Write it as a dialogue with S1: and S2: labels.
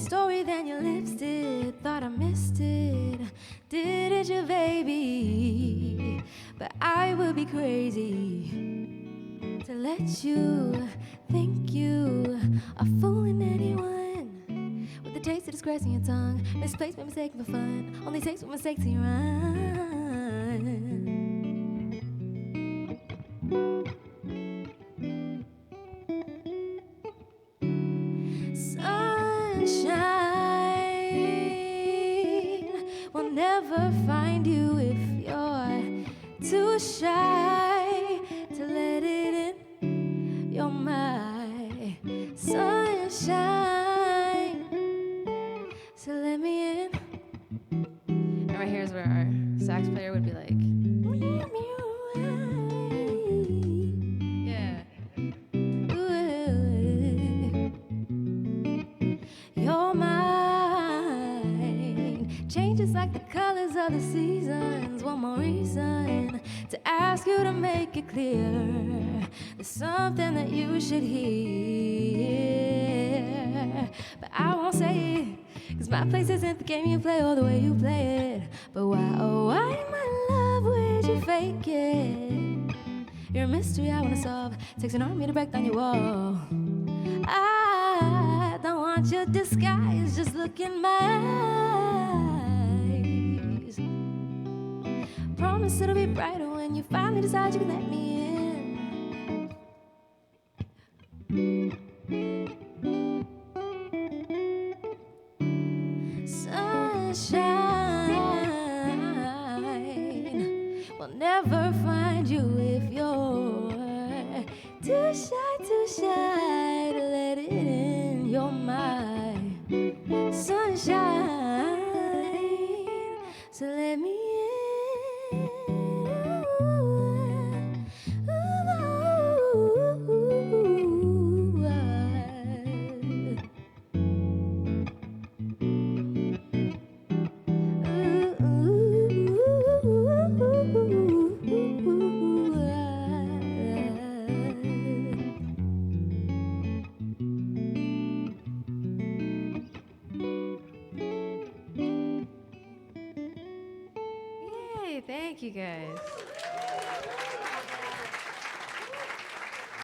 S1: story than your lips did. Thought I missed it, didn't you, baby? But I would be crazy to let you think you are fooling anyone with the taste of disgrace in your tongue. Misplaced, but mistaken for fun. Only takes what mistakes you run. Sunshine will never find you if you're too shy to let it in. You're my sunshine, so let me in. And right here's where our sax player would be like, meow, meow. Yeah. You're mine. Changes like the colors of the seasons. One more reason to ask you to make it clear. There's something that you should hear, but I won't say it, 'cause my place isn't the game you play or the way you play it. But why, oh why, my love, would you fake it? You're a mystery I wanna solve. Takes an army to break down your wall. I don't want your disguise, just look in my eyes. Promise it'll be brighter when you finally decide you can let me in. Sunshine will never find you if you're too shy to let it in. You're my sunshine, so let me in. Yay, thank you guys.